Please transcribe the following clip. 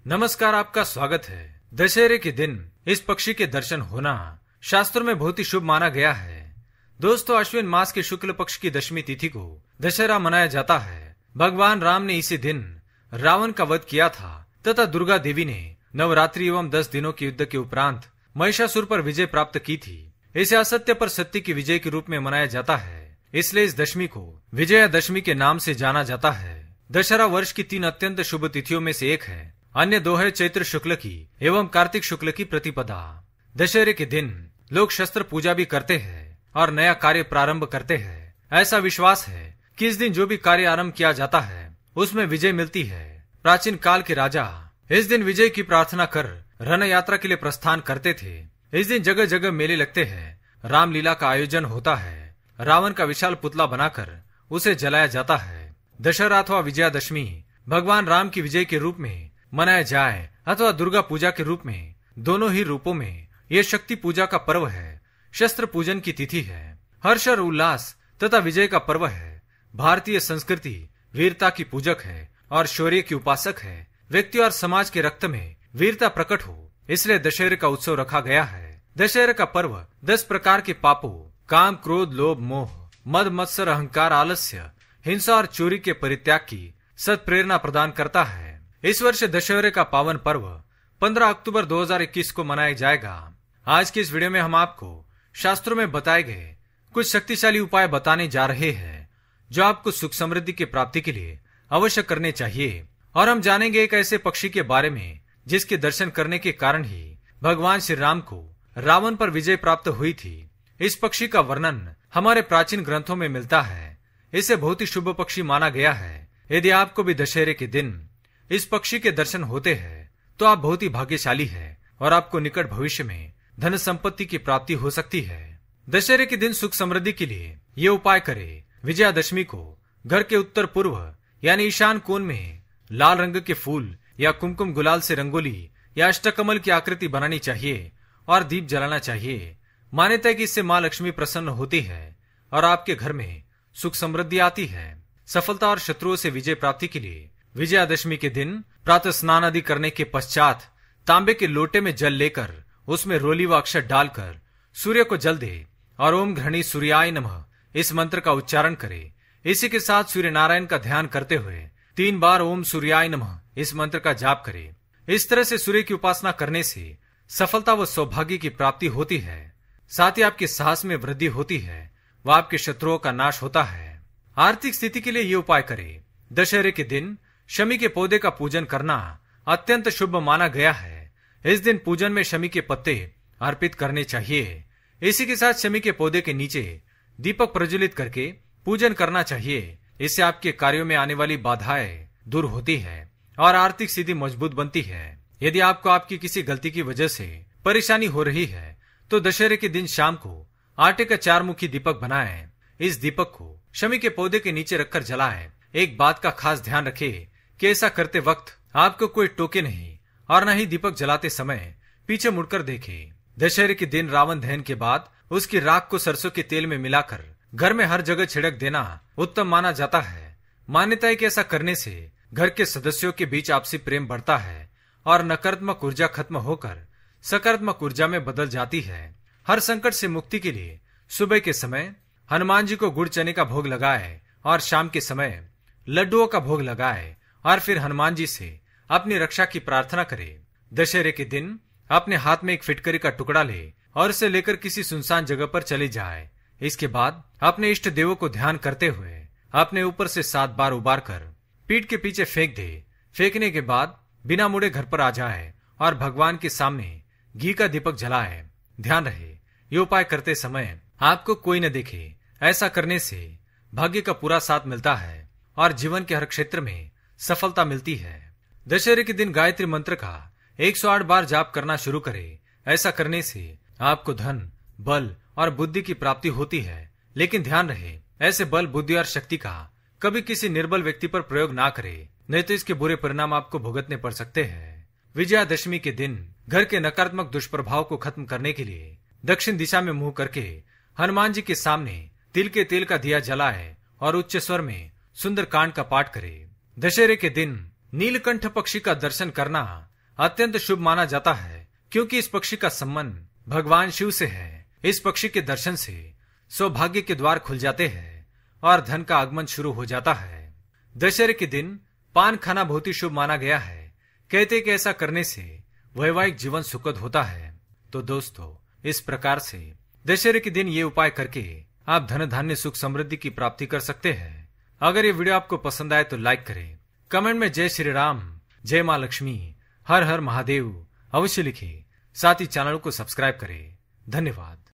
नमस्कार, आपका स्वागत है। दशहरे के दिन इस पक्षी के दर्शन होना शास्त्रों में बहुत ही शुभ माना गया है। दोस्तों, अश्विन मास के शुक्ल पक्ष की दशमी तिथि को दशहरा मनाया जाता है। भगवान राम ने इसी दिन रावण का वध किया था तथा दुर्गा देवी ने नवरात्रि एवं 10 दिनों के युद्ध के उपरांत महिषासुर पर विजय प्राप्त की थी। इसे असत्य पर सत्य की विजय के रूप में मनाया जाता है, इसलिए इस दशमी को विजयादशमी के नाम से जाना जाता है। दशहरा वर्ष की 3 अत्यंत शुभ तिथियों में से एक है। अन्य 2 है चैत्र शुक्ल की एवं कार्तिक शुक्ल की प्रतिपदा। दशहरे के दिन लोग शस्त्र पूजा भी करते हैं और नया कार्य प्रारंभ करते हैं। ऐसा विश्वास है कि इस दिन जो भी कार्य आरंभ किया जाता है उसमें विजय मिलती है। प्राचीन काल के राजा इस दिन विजय की प्रार्थना कर रण यात्रा के लिए प्रस्थान करते थे। इस दिन जगह जगह मेले लगते हैं, रामलीला का आयोजन होता है। रावण का विशाल पुतला बनाकर उसे जलाया जाता है। दशहरा अथवा विजयादशमी भगवान राम की विजय के रूप में मनाया जाए अथवा दुर्गा पूजा के रूप में, दोनों ही रूपों में यह शक्ति पूजा का पर्व है। शस्त्र पूजन की तिथि है। हर्ष और उल्लास तथा विजय का पर्व है। भारतीय संस्कृति वीरता की पूजक है और शौर्य की उपासक है। व्यक्ति और समाज के रक्त में वीरता प्रकट हो, इसलिए दशहरे का उत्सव रखा गया है। दशहरे का पर्व 10 प्रकार के पापों काम, क्रोध, लोभ, मोह, मद, मत्सर, अहंकार, आलस्य, हिंसा और चोरी के परित्याग की सत प्रेरणा प्रदान करता है। इस वर्ष दशहरे का पावन पर्व 15 अक्टूबर 2021 को मनाया जाएगा। आज की इस वीडियो में हम आपको शास्त्रों में बताए गए कुछ शक्तिशाली उपाय बताने जा रहे हैं जो आपको सुख समृद्धि की प्राप्ति के लिए अवश्य करने चाहिए। और हम जानेंगे एक ऐसे पक्षी के बारे में जिसके दर्शन करने के कारण ही भगवान श्री राम को रावण पर विजय प्राप्त हुई थी। इस पक्षी का वर्णन हमारे प्राचीन ग्रंथों में मिलता है। इसे बहुत ही शुभ पक्षी माना गया है। यदि आपको भी दशहरे के दिन इस पक्षी के दर्शन होते हैं तो आप बहुत ही भाग्यशाली हैं और आपको निकट भविष्य में धन संपत्ति की प्राप्ति हो सकती है। दशहरे के दिन सुख समृद्धि के लिए ये उपाय करें। विजयादशमी को घर के उत्तर पूर्व यानी ईशान कोण में लाल रंग के फूल या कुमकुम गुलाल से रंगोली या अष्टकमल की आकृति बनानी चाहिए और दीप जलाना चाहिए। मान्यता है कि इससे माँ लक्ष्मी प्रसन्न होती है और आपके घर में सुख समृद्धि आती है। सफलता और शत्रुओं से विजय प्राप्ति के लिए विजयादशमी के दिन प्रातः स्नान आदि करने के पश्चात तांबे के लोटे में जल लेकर उसमें रोली व अक्षत डालकर सूर्य को जल दे और ओम घृणी सूर्याय नमः इस मंत्र का उच्चारण करे। इसी के साथ सूर्य नारायण का ध्यान करते हुए 3 बार ओम सूर्याय नमः इस मंत्र का जाप करे। इस तरह से सूर्य की उपासना करने से सफलता व सौभाग्य की प्राप्ति होती है। साथ ही आपके साहस में वृद्धि होती है व आपके शत्रुओं का नाश होता है। आर्थिक स्थिति के लिए ये उपाय करें। दशहरे के दिन शमी के पौधे का पूजन करना अत्यंत शुभ माना गया है। इस दिन पूजन में शमी के पत्ते अर्पित करने चाहिए। इसी के साथ शमी के पौधे के नीचे दीपक प्रज्वलित करके पूजन करना चाहिए। इससे आपके कार्यों में आने वाली बाधाएं दूर होती है और आर्थिक स्थिति मजबूत बनती है। यदि आपको आपकी किसी गलती की वजह से परेशानी हो रही है तो दशहरे के दिन शाम को आटे का 4 मुखी दीपक बनाएं। इस दीपक को शमी के पौधे के नीचे रखकर जलाएं। एक बात का खास ध्यान रखें कि ऐसा करते वक्त आपको कोई टोके नहीं और न ही दीपक जलाते समय पीछे मुड़कर देखे। दशहरे के दिन रावण दहन के बाद उसकी राख को सरसों के तेल में मिलाकर घर में हर जगह छिड़क देना उत्तम माना जाता है। मान्यता है कि ऐसा करने से घर के सदस्यों के बीच आपसी प्रेम बढ़ता है और नकारात्मक ऊर्जा खत्म होकर सकारात्मक ऊर्जा में बदल जाती है। हर संकट से मुक्ति के लिए सुबह के समय हनुमान जी को गुड़ चने का भोग लगाए और शाम के समय लड्डुओं का भोग लगाए और फिर हनुमान जी से अपनी रक्षा की प्रार्थना करे। दशहरे के दिन अपने हाथ में एक फिटकरी का टुकड़ा ले और इसे लेकर किसी सुनसान जगह पर चले जाए। इसके बाद अपने इष्ट देवों को ध्यान करते हुए अपने ऊपर से 7 बार उबार कर पीठ के पीछे फेंक दे। फेंकने के बाद बिना मुड़े घर पर आ जाए और भगवान के सामने घी का दीपक जलाए। ध्यान रहे, ये उपाय करते समय आपको कोई न देखे। ऐसा करने से भाग्य का पूरा साथ मिलता है और जीवन के हर क्षेत्र में सफलता मिलती है। दशहरे के दिन गायत्री मंत्र का 108 बार जाप करना शुरू करें। ऐसा करने से आपको धन, बल और बुद्धि की प्राप्ति होती है। लेकिन ध्यान रहे, ऐसे बल, बुद्धि और शक्ति का कभी किसी निर्बल व्यक्ति पर प्रयोग ना करें, नहीं तो इसके बुरे परिणाम आपको भुगतने पड़ सकते हैं। विजयादशमी के दिन घर के नकारात्मक दुष्प्रभाव को खत्म करने के लिए दक्षिण दिशा में मुंह करके हनुमान जी के सामने तिल के तेल का दिया जलाए और उच्च स्वर में सुंदर कांड का पाठ करे। दशहरे के दिन नीलकंठ पक्षी का दर्शन करना अत्यंत शुभ माना जाता है, क्योंकि इस पक्षी का संबंध भगवान शिव से है। इस पक्षी के दर्शन से सौभाग्य के द्वार खुल जाते हैं और धन का आगमन शुरू हो जाता है। दशहरे के दिन पान खाना बहुत ही शुभ माना गया है। कहते कि ऐसा करने से वैवाहिक जीवन सुखद होता है। तो दोस्तों, इस प्रकार से दशहरे के दिन ये उपाय करके आप धन धान्य सुख समृद्धि की प्राप्ति कर सकते हैं। अगर ये वीडियो आपको पसंद आए तो लाइक करें, कमेंट में जय श्री राम, जय मां लक्ष्मी, हर हर महादेव अवश्य लिखें। साथ ही चैनल को सब्सक्राइब करें। धन्यवाद।